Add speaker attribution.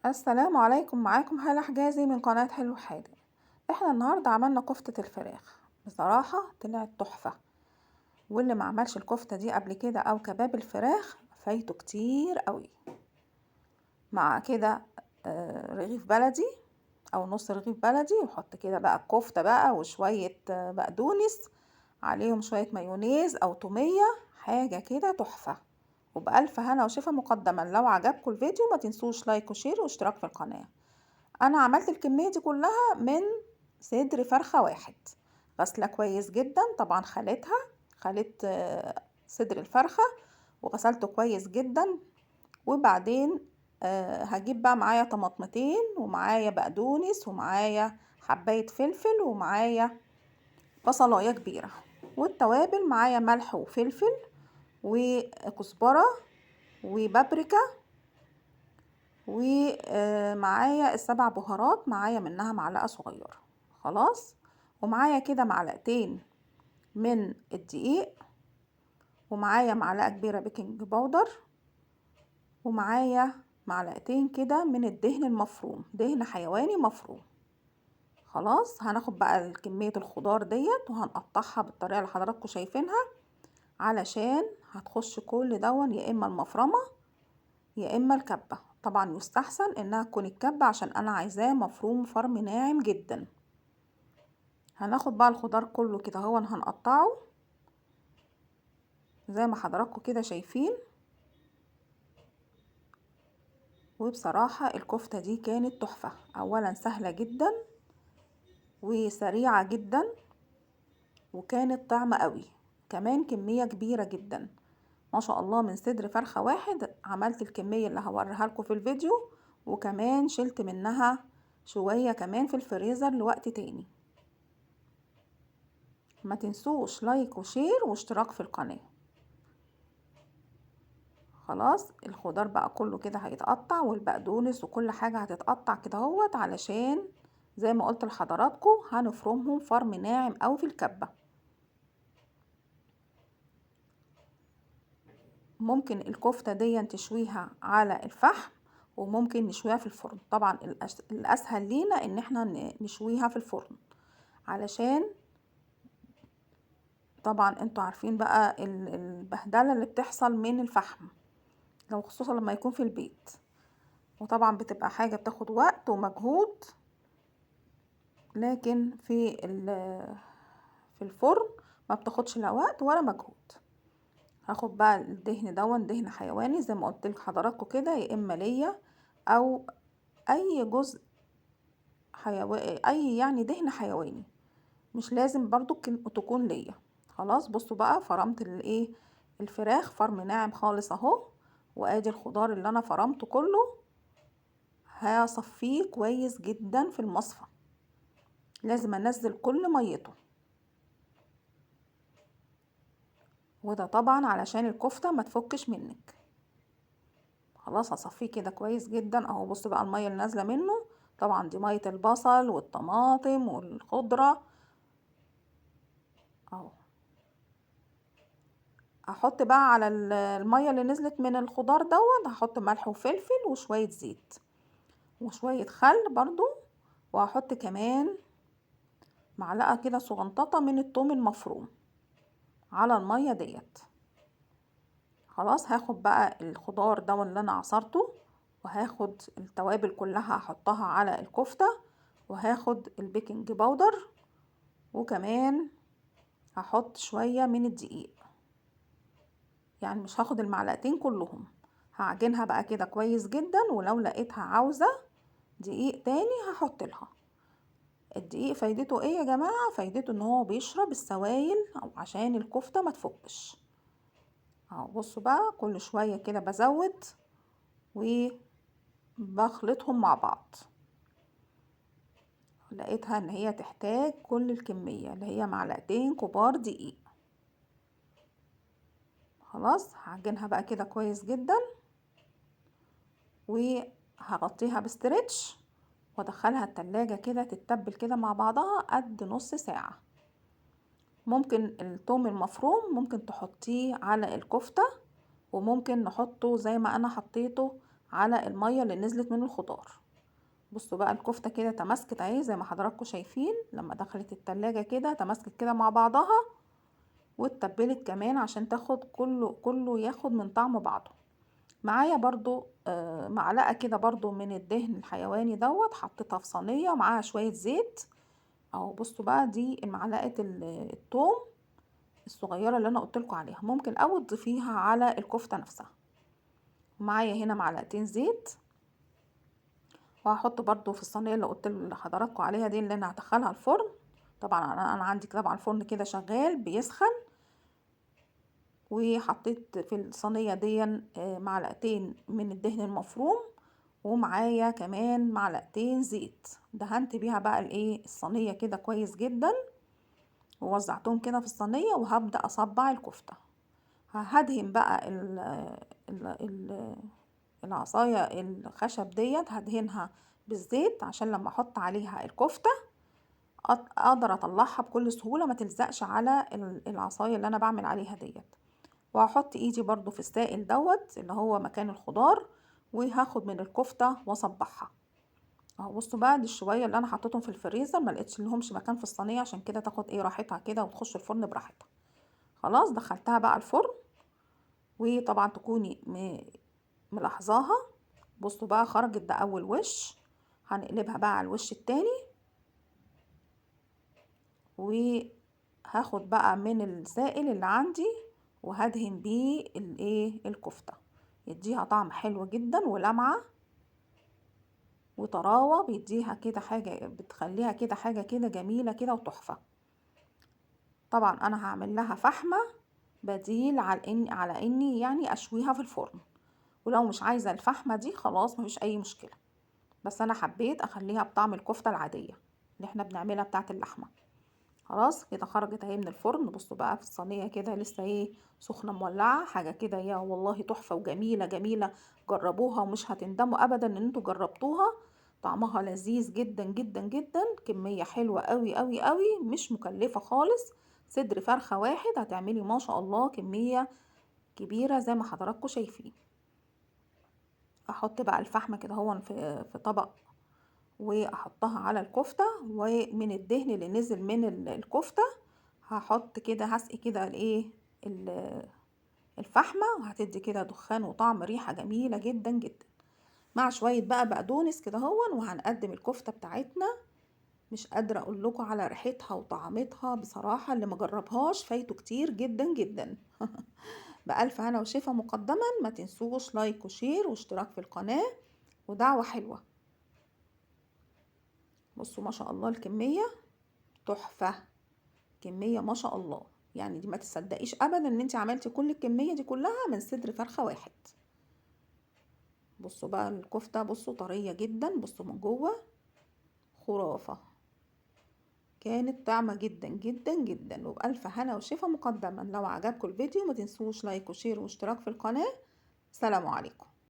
Speaker 1: السلام عليكم، معاكم هالة حجازي من قناة حلو حادق. احنا النهاردة عملنا كفتة الفراخ، بصراحة طلعت تحفة. واللي ما عملش الكفتة دي قبل كده او كباب الفراخ فايته كتير قوي. مع كده رغيف بلدي او نص رغيف بلدي، وحط كده بقى الكفتة بقى وشوية بقدونس، عليهم شوية مايونيز او تومية، حاجة كده تحفة. وبألف هنا وشفا مقدما. لو عجبكم الفيديو ما تنسوش لايك وشير واشتراك في القناة. انا عملت الكمية دي كلها من صدر فرخة واحد، غسلة كويس جدا. طبعا خليت صدر الفرخة وغسلته كويس جدا. وبعدين هجيب بقى معايا طماطمتين، ومعايا بقدونس، ومعايا حباية فلفل، ومعايا بصلاية كبيرة. والتوابل معايا ملح وفلفل وكزبرة وبابريكا، ومعايا السبع بهارات، معايا منها معلقة صغيرة. خلاص. ومعايا كده معلقتين من الدقيق، ومعايا معلقة كبيرة بيكنج باودر، ومعايا معلقتين كده من الدهن المفروم، دهن حيواني مفروم. خلاص. هناخد بقى كمية الخضار ديت وهنقطعها بالطريقة اللي حضراتكم شايفينها، علشان هتخش كل دون، يا اما المفرمة يا اما الكبة. طبعا يستحسن انها تكون الكبة عشان انا عايزاه مفروم فرم ناعم جدا. هناخد بقى الخضار كله كده هو هنقطعه زي ما حضراتكم كده شايفين. وبصراحة الكفتة دي كانت تحفة. اولا سهلة جدا وسريعة جدا، وكانت طعمة قوي، كمان كمية كبيرة جدا ما شاء الله. من صدر فرخة واحد عملت الكمية اللي هوريها لكم في الفيديو، وكمان شلت منها شوية كمان في الفريزر لوقت تاني. ما تنسوش لايك وشير واشتراك في القناة. خلاص. الخضار بقى كله كده هيتقطع، والبقدونس وكل حاجة هتتقطع كده اهوت، علشان زي ما قلت لحضراتكم هنفرمهم فرم ناعم او في الكبة. ممكن الكفتة دي تشويها على الفحم، وممكن نشويها في الفرن. طبعا الاسهل لينا ان احنا نشويها في الفرن، علشان طبعا انتوا عارفين بقى البهدلة اللي بتحصل من الفحم، لو خصوصا لما يكون في البيت. وطبعا بتبقى حاجة بتاخد وقت ومجهود، لكن في الفرن ما بتاخدش لا وقت ولا مجهود. هاخد بقى الدهن دهن حيواني زي ما قلت لك حضراتكم كده، يا اما ليا او اي جزء حيواني، اي يعني دهن حيواني، مش لازم برضو تكون ليا. خلاص. بصوا بقى فرمت الفراخ فرم ناعم خالص اهو. وادي الخضار اللي انا فرمته كله هصفيه كويس جدا في المصفى، لازم انزل كل ميته. وده طبعا علشان الكفتة ما تفكش منك. خلاص. هصفيه كده كويس جدا اهو. بصوا بقى المية اللي نازلة منه، طبعا دي مية البصل والطماطم والخضرة اهو. هحط بقى على المية اللي نزلت من الخضار هحط ملح وفلفل وشوية زيت وشوية خل برضو، وهحط كمان معلقة كده صغنططة من الثوم المفروم على المية ديت. خلاص. هاخد بقى الخضار اللي انا عصرته، وهاخد التوابل كلها هحطها على الكفتة، وهاخد البيكنج باودر، وكمان هحط شوية من الدقيق. يعني مش هاخد المعلقتين كلهم، هعجنها بقى كده كويس جدا. ولو لقيتها عاوزة دقيق تاني هحط لها. الدقيق فايدته ايه يا جماعة؟ فايدته ان هو بيشرب السوائل او عشان الكفتة ما تفكش اهو. بصوا بقى كل شوية كده بزود وبخلطهم مع بعض. لقيتها ان هي تحتاج كل الكمية اللي هي معلقتين كبار دقيق. خلاص. هعجنها بقى كده كويس جدا، وهغطيها بستريتش وادخلها التلاجة كده تتبل كده مع بعضها قد نص ساعة. ممكن الثوم المفروم ممكن تحطيه على الكفتة، وممكن نحطه زي ما انا حطيته على المية اللي نزلت من الخضار. بصوا بقى الكفتة كده تماسكت اهي زي ما حضراتكم شايفين، لما دخلت التلاجة كده تماسكت كده مع بعضها، واتبلت كمان عشان تاخد كله ياخد من طعم بعضه. معايا برضو معلقة كده برضو من الدهن الحيواني دوت، حطيتها في صينية ومعاها شوية زيت اهو. بصوا بقى دي معلقة الثوم الصغيرة اللي انا قلتلكوا عليها، ممكن او تضيفيها على الكفتة نفسها. معايا هنا معلقتين زيت، وهحط برضو في الصينية اللي قلت لحضراتكم عليها دي اللي انا هدخلها الفرن. طبعا انا عندي طبعا الفرن كده شغال بيسخن، وحطيت في الصينية دي معلقتين من الدهن المفروم، ومعايا كمان معلقتين زيت. دهنت بيها بقى الايه الصينية كده كويس جدا، ووزعتهم كده في الصينية، وهبدأ اصبع الكفتة. هدهن بقى ال العصاية الخشب ديت، هدهنها بالزيت عشان لما احط عليها الكفتة اقدر اطلعها بكل سهولة، ما تلزقش على العصاية اللي انا بعمل عليها ديت. وهحط ايدي برضو في السائل دوت اللي هو مكان الخضار، وهاخد من الكفتة واصبعها اهو. بصوا بقى دي الشوية اللي انا حطيتهم في الفريزر، ما لقيتش لهمش مكان في الصينية، عشان كده تاخد ايه راحتها كده وتخش الفرن براحتها. خلاص دخلتها بقى الفرن، وطبعا تكوني ملاحظاها. بصوا بقى خرجت، ده اول وش، هنقلبها بقى على الوش التاني، وهاخد بقى من السائل اللي عندي وهدهن بيه الايه الكفتة، يديها طعم حلو جدا ولمعة وطراوة، بيديها كده حاجة، بتخليها كده حاجة كده جميلة كده وتحفة. طبعا انا هعمل لها فحمة بديل على اني يعني اشويها في الفرن، ولو مش عايزة الفحمة دي خلاص مفيش اي مشكلة، بس انا حبيت اخليها بطعم الكفتة العادية اللي احنا بنعملها بتاعة اللحمة. خلاص كده خرجت اهي من الفرن. بصوا بقى في الصينية كده لسه ايه سخنة مولعة، حاجة كده يا والله تحفة وجميلة جميلة. جربوها ومش هتندموا ابدا ان انتوا جربتوها، طعمها لذيذ جدا جدا جدا، كمية حلوة قوي قوي قوي، مش مكلفة خالص. صدر فرخة واحد هتعملي ما شاء الله كمية كبيرة زي ما حضراتكم شايفين. احط بقى الفحمة كده هون في طبق، واحطها على الكفتة، ومن الدهن اللي نزل من الكفتة هحط كده، هسقي كده الايه الفحمة، وهتدي كده دخان وطعم ريحة جميلة جدا جدا، مع شوية بقى بقدونس كده هون، وهنقدم الكفتة بتاعتنا. مش قادرة اقول لكم على ريحتها وطعمتها بصراحة، اللي مجربهاش فايته كتير جدا جدا. بألف هنا وشفا مقدما. ما تنسوش لايك وشير واشتراك في القناة ودعوة حلوة. بصوا ما شاء الله الكمية تحفة، كمية ما شاء الله، يعني دي ما تصدقيش ابدا ان انت عملتي كل الكمية دي كلها من صدر فرخة واحد. بصوا بقى الكفتة، بصوا طرية جدا، بصوا من جوه خرافة، كانت طعمة جدا جدا جدا، وبألف هنا وشفا مقدما. لو عجبكم الفيديو ما تنسوش لايك وشير واشتراك في القناة. سلام عليكم.